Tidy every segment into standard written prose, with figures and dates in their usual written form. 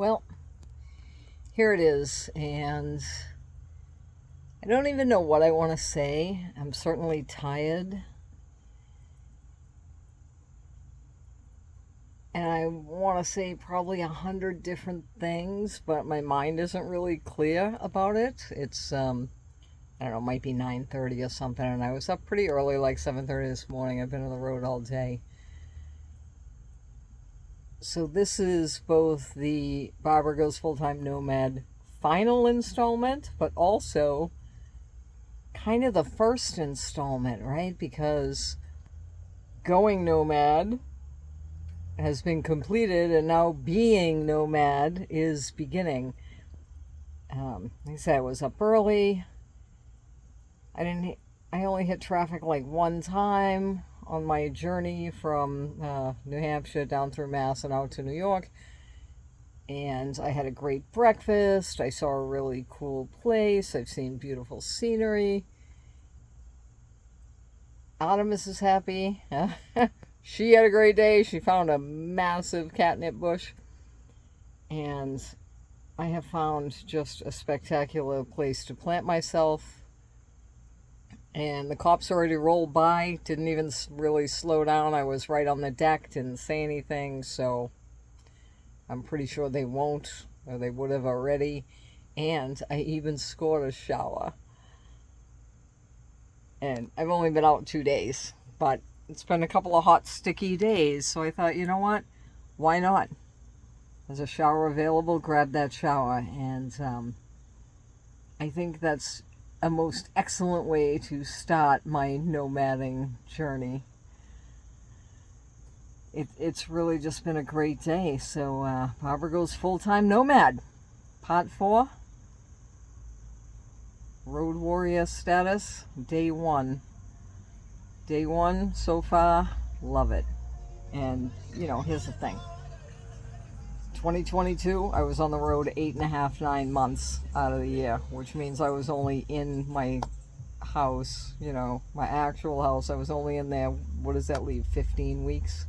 Well, here it is, and I don't even know what I want to say. I'm certainly tired. And I want to say probably 100 different things, but my mind isn't really clear about it. It's, I don't know, it might be 9:30 or something, and I was up pretty early, like 7:30 this morning. I've been on the road all day. So this is both the Barbara Goes Full-Time Nomad final installment, but also kind of the first installment, right? Because going nomad has been completed, and now being nomad is beginning. Like I said, I was up early. I only hit traffic like one time on my journey from New Hampshire down through Mass and out to New York. And I had a great breakfast. I saw a really cool place. I've seen beautiful scenery. Artemis is happy. She had a great day. She found a massive catnip bush. And I have found just a spectacular place to plant myself. And the cops already rolled by. Didn't even really slow down. I was right on the deck. Didn't say anything. So I'm pretty sure they won't. Or they would have already. And I even scored a shower. And I've only been out 2 days. But it's been a couple of hot, sticky days. So I thought, you know what? Why not? There's a shower available. Grab that shower. And I think that's a most excellent way to start my nomading journey. It's really just been a great day. So Barbara Goes Full-Time Nomad, Part 4, Road Warrior status, Day 1. Day 1 so far, love it. And, here's the thing. 2022, I was on the road 8.5, 9 months out of the year, which means I was only in my house, my actual house. I was only in there, what does that leave, 15 weeks?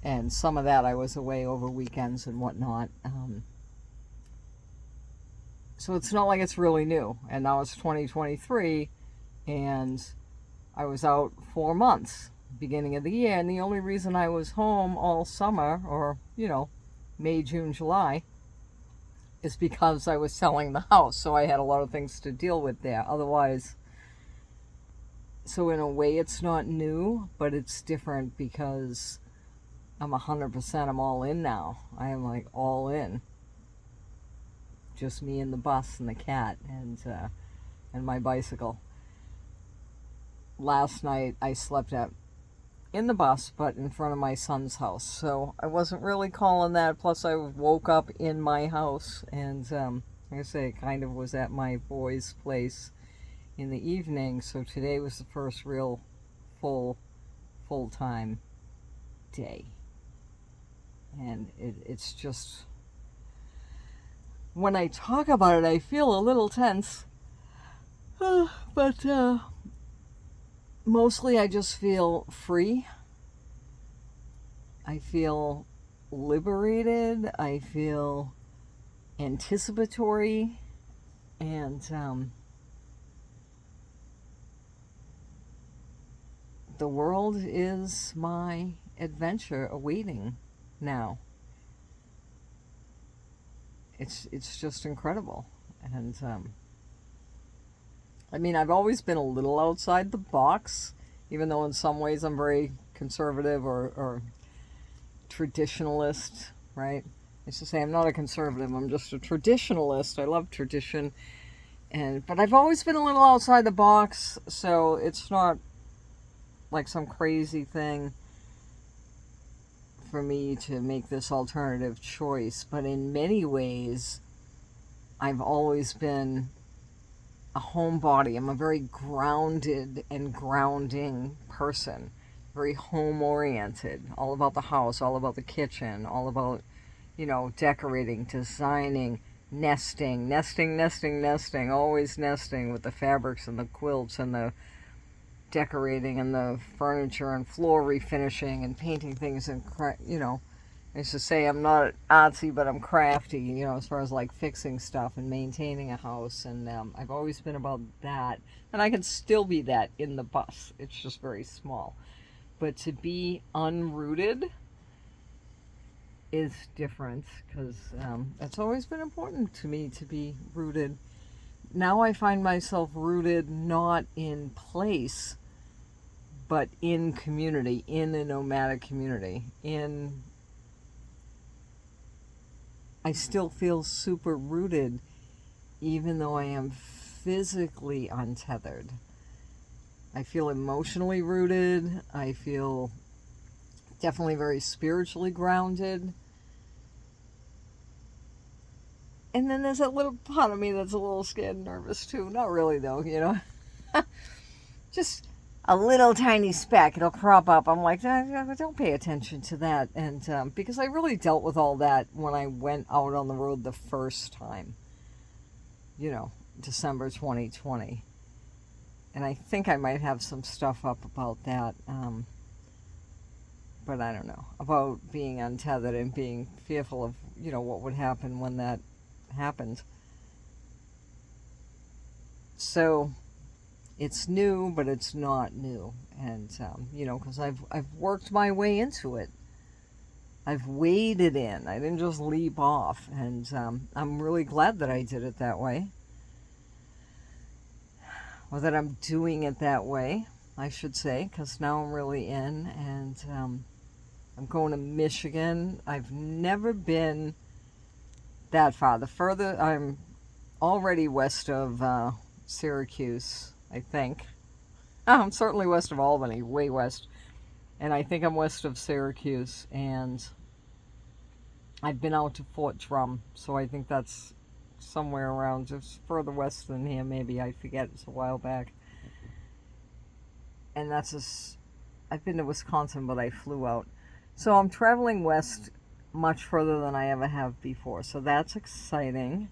And some of that I was away over weekends and whatnot. So it's not like it's really new. And now it's 2023, and I was out 4 months, beginning of the year. And the only reason I was home all summer, or, May, June, July, is because I was selling the house. So I had a lot of things to deal with there. Otherwise, so in a way it's not new, but it's different because I'm 100%, I'm all in now. I am like all in. Just me and the bus and the cat and my bicycle. Last night I slept in the bus, but in front of my son's house. So I wasn't really calling that. Plus I woke up in my house, and like I say, it kind of was at my boy's place in the evening. So today was the first real full-time day. And it's just, when I talk about it, I feel a little tense. But mostly I just feel free. I feel liberated. I feel anticipatory. And the world is my adventure awaiting now. It's just incredible. And I've always been a little outside the box, even though in some ways I'm very conservative or traditionalist, right? I used to say I'm not a conservative, I'm just a traditionalist. I love tradition. But I've always been a little outside the box, so it's not like some crazy thing for me to make this alternative choice. But in many ways, I've always been a homebody. I'm a very grounded and grounding person, very home-oriented, all about the house, all about the kitchen, all about, decorating, designing, nesting, always nesting with the fabrics and the quilts and the decorating and the furniture and floor refinishing and painting things and, I used to say I'm not artsy, but I'm crafty, you know, as far as like fixing stuff and maintaining a house. And I've always been about that. And I can still be that in the bus. It's just very small. But to be unrooted is different, because it's always been important to me to be rooted. Now I find myself rooted not in place, but in community, in a nomadic community, I still feel super rooted, even though I am physically untethered. I feel emotionally rooted. I feel definitely very spiritually grounded. And then there's that little part of me that's a little scared and nervous too. Not really though, you know. Just a little tiny speck, it'll crop up. I'm like, don't pay attention to that. And because I really dealt with all that when I went out on the road the first time, you know, December 2020. And I think I might have some stuff up about that, but I don't know, about being untethered and being fearful of, you know, what would happen when that happened. So it's new, but it's not new. And, you know, because I've worked my way into it. I've waded in. I didn't just leap off. And I'm really glad that I did it that way. Or that I'm doing it that way, I should say, because now I'm really in. And I'm going to Michigan. I've never been that far. The further, I'm already west of Syracuse, I think. I'm certainly west of Albany, way west. And I think I'm west of Syracuse. And I've been out to Fort Drum, so I think that's somewhere around, just further west than here, maybe. I forget, it's a while back. And I've been to Wisconsin, but I flew out. So I'm traveling west much further than I ever have before. So that's exciting.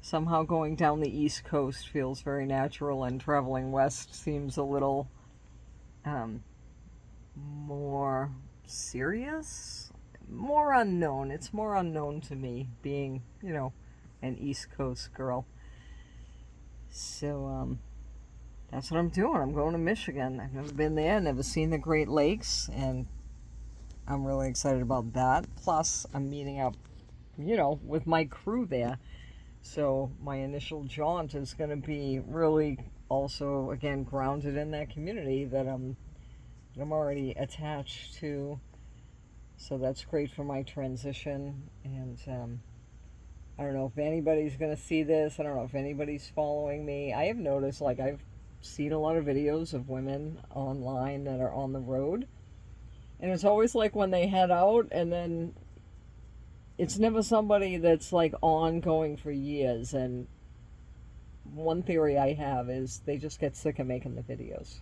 Somehow going down the East Coast feels very natural, and traveling west seems a little more serious, more unknown. It's more unknown to me, being, you know, an East Coast girl. So that's what I'm doing. I'm going to Michigan. I've never been there, never seen the Great Lakes, and I'm really excited about that. Plus, I'm meeting up, you know, with my crew there. So my initial jaunt is going to be really also, again, grounded in that community that I'm already attached to. So that's great for my transition. And I don't know if anybody's going to see this. I don't know if anybody's following me. I have noticed, like, I've seen a lot of videos of women online that are on the road. And it's always like when they head out, and then it's never somebody that's like ongoing for years. And one theory I have is they just get sick of making the videos.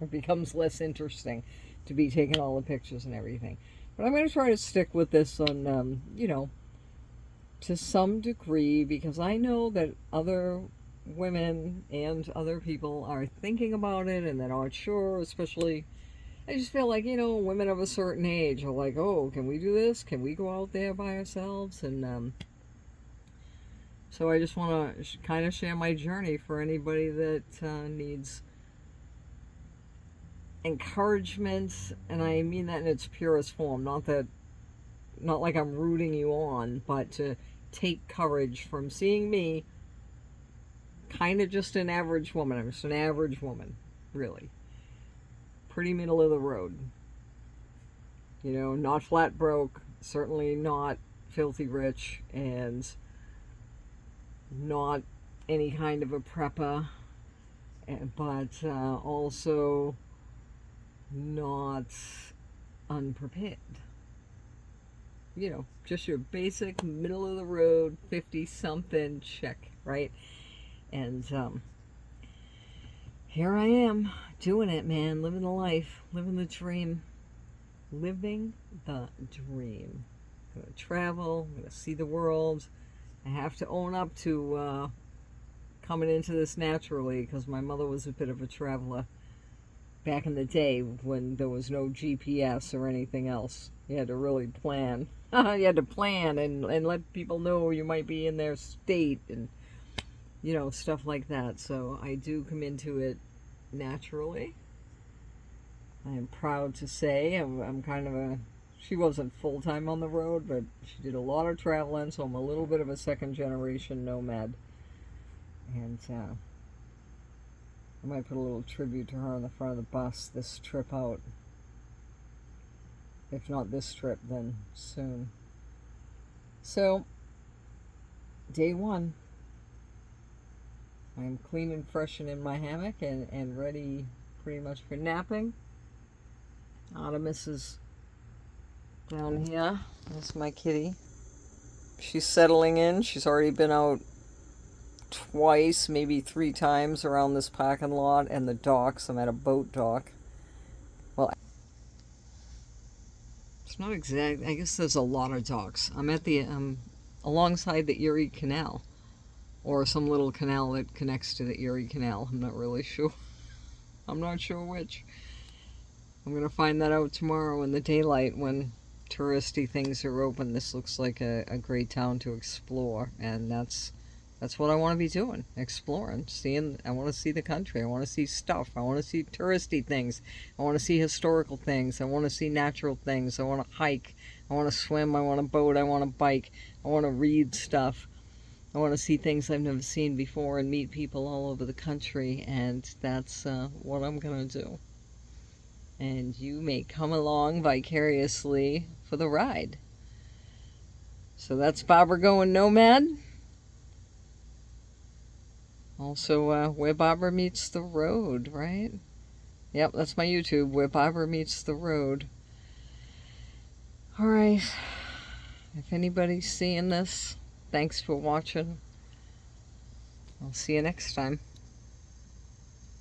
It becomes less interesting to be taking all the pictures and everything. But I'm going to try to stick with this on, you know, to some degree, because I know that other women and other people are thinking about it and they're not sure, especially, I just feel like, you know, women of a certain age are like, oh, can we do this? Can we go out there by ourselves? And so I just want to kind of share my journey for anybody that needs encouragement, and I mean that in its purest form. Not like I'm rooting you on, but to take courage from seeing me, kind of just an average woman. I'm just an average woman, really. Pretty middle of the road. You know, not flat broke, certainly not filthy rich, and not any kind of a prepper, but also not unprepared. You know, just your basic middle of the road 50-something check, right? And here I am doing it, man, living the life, living the dream. I'm gonna travel, I'm gonna see the world. I have to own up to coming into this naturally, because my mother was a bit of a traveler back in the day when there was no GPS or anything else. You had to really plan. You had to plan and let people know you might be in their state and, you know, stuff like that. So I do come into it naturally. I am proud to say I'm kind of a... She wasn't full-time on the road, but she did a lot of traveling, so I'm a little bit of a second-generation nomad. And I might put a little tribute to her on the front of the bus this trip out. If not this trip, then soon. So, day one. I'm clean and fresh and in my hammock and ready pretty much for napping. Artemis is down here. That's my kitty. She's settling in. She's already been out twice, maybe 3 times around this parking lot and the docks. I'm at a boat dock. Well, it's not exact. I guess there's a lot of docks. I'm at the alongside the Erie Canal, or some little canal that connects to the Erie Canal. I'm not really sure. I'm not sure which. I'm gonna find that out tomorrow in the daylight when touristy things are open. This looks like a great town to explore, and that's what I want to be doing, exploring, seeing. I want to see the country. I want to see stuff. I want to see touristy things. I want to see historical things. I want to see natural things. I want to hike. I want to swim. I want to boat. I want to bike. I want to read stuff. I want to see things I've never seen before and meet people all over the country, and that's what I'm going to do. And you may come along vicariously for the ride. So that's Barbara Going Nomad. Also, Where Barbara Meets the Road, right? Yep, that's my YouTube, Where Barbara Meets the Road. Alright, if anybody's seeing this, thanks for watching. I'll see you next time.